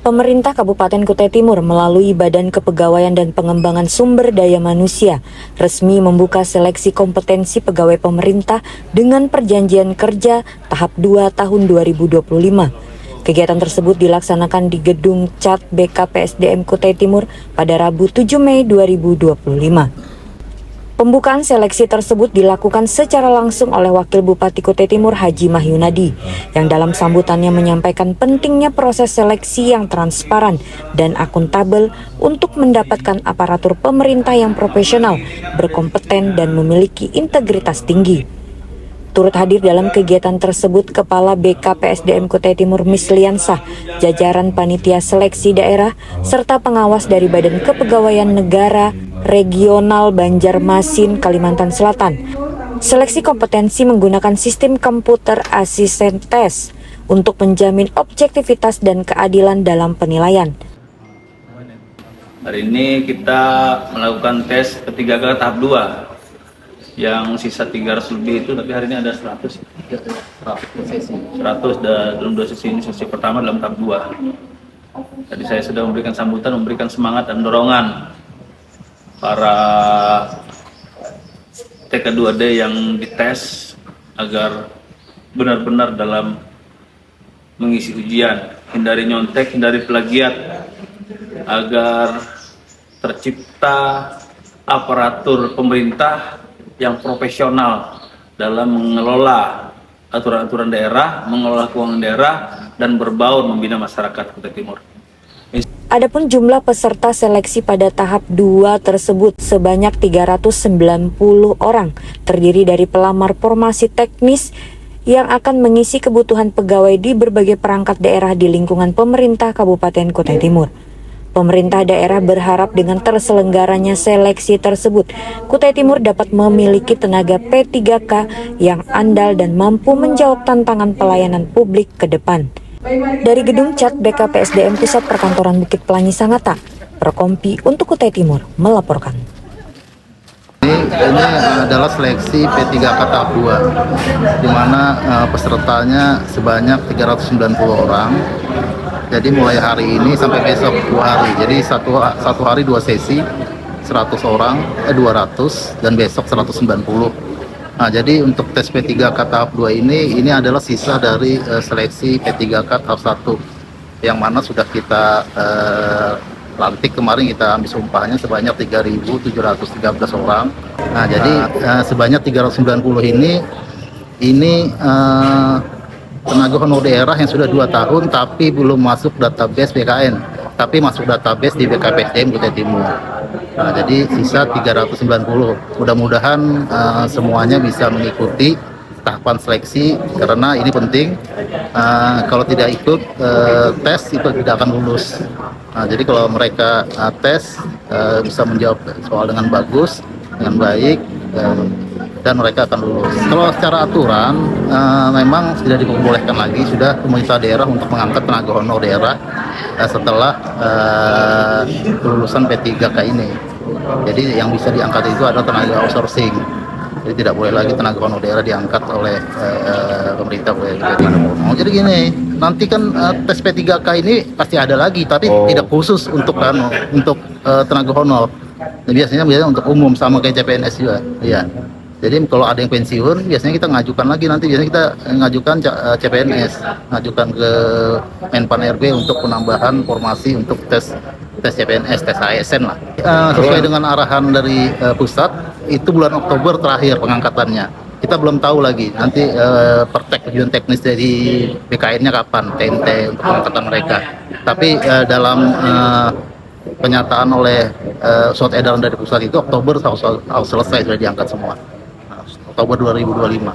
Pemerintah Kabupaten Kutai Timur melalui Badan Kepegawaian dan Pengembangan Sumber Daya Manusia resmi membuka seleksi kompetensi pegawai pemerintah dengan perjanjian kerja tahap 2 tahun 2025. Kegiatan tersebut dilaksanakan di Gedung Cat BKPSDM Kutai Timur pada Rabu 7 Mei 2025. Pembukaan seleksi tersebut dilakukan secara langsung oleh Wakil Bupati Kutai Timur Haji Mahyunadi, yang dalam sambutannya menyampaikan pentingnya proses seleksi yang transparan dan akuntabel untuk mendapatkan aparatur pemerintah yang profesional, berkompeten dan memiliki integritas tinggi. Turut hadir dalam kegiatan tersebut Kepala BKPSDM Kutai Timur Misliansah, jajaran panitia seleksi daerah, serta pengawas dari Badan Kepegawaian Negara Regional Banjarmasin, Kalimantan Selatan. Seleksi kompetensi menggunakan sistem komputer asisten tes untuk menjamin objektivitas dan keadilan dalam penilaian. Hari ini kita melakukan tes ketiga kali tahap 2. Yang sisa 300 lebih itu, tapi hari ini ada 100 dalam 2 sesi ini. Sesi pertama dalam tahap 2. Tadi saya sudah memberikan sambutan, memberikan semangat dan dorongan para TK2D yang dites agar benar-benar dalam mengisi ujian, hindari nyontek, hindari plagiat, agar tercipta aparatur pemerintah yang profesional dalam mengelola aturan-aturan daerah, mengelola keuangan daerah, dan berbaur membina masyarakat Kutai Timur. Adapun jumlah peserta seleksi pada tahap 2 tersebut sebanyak 390 orang, terdiri dari pelamar formasi teknis yang akan mengisi kebutuhan pegawai di berbagai perangkat daerah di lingkungan pemerintah Kabupaten Kutai Timur. Pemerintah daerah berharap dengan terselenggaranya seleksi tersebut, Kutai Timur dapat memiliki tenaga P3K yang andal dan mampu menjawab tantangan pelayanan publik ke depan. Dari Gedung Cat BKPSDM Pusat Perkantoran Bukit Pelangi Sangatta, Prokompi untuk Kutai Timur melaporkan. Ini adalah seleksi P3K tahap 2, di mana pesertanya sebanyak 390 orang. Jadi mulai hari ini sampai besok 2 hari. Jadi satu hari 2 sesi, 100 orang, 200, dan besok 190. Nah, jadi untuk tes P3K tahap 2 ini adalah sisa dari seleksi P3K tahap 1, yang mana sudah kita lantik kemarin, kita ambil sumpahnya sebanyak 3.713 orang. Nah, jadi sebanyak 390 ini tenaga honor daerah yang sudah 2 tahun tapi belum masuk database BKN, tapi masuk database di BKPSDM Kutai Timur. Nah, jadi sisa 390. Mudah-mudahan semuanya bisa mengikuti tahapan seleksi, karena ini penting. Kalau tidak ikut tes itu tidak akan lulus. Nah, jadi kalau mereka tes bisa menjawab soal dengan bagus, dengan baik, dan mereka akan lulus. Kalau secara aturan memang tidak diperbolehkan lagi sudah pemerintah daerah untuk mengangkat tenaga honor daerah setelah kelulusan P3K ini. Jadi yang bisa diangkat itu adalah tenaga outsourcing. Jadi tidak boleh lagi tenaga honor daerah diangkat oleh pemerintah. Jadi gini, nanti kan tes P3K ini pasti ada lagi, tapi tidak khusus untuk tenaga honor. Biasanya untuk umum, sama kayak CPNS juga. Iya. Jadi kalau ada yang pensiun, biasanya kita ngajukan lagi, nanti biasanya kita ngajukan CPNS, ngajukan ke Menpan RB untuk penambahan formasi untuk tes CPNS, tes ASN lah. Sesuai dengan arahan dari pusat, itu bulan Oktober terakhir pengangkatannya. Kita belum tahu lagi nanti praktek ujian teknis dari BKN-nya kapan, TNT untuk pengangkatan mereka. Tapi dalam penyataan oleh surat edaran dari pusat itu Oktober harus selesai, sudah diangkat semua. Oktober 2025.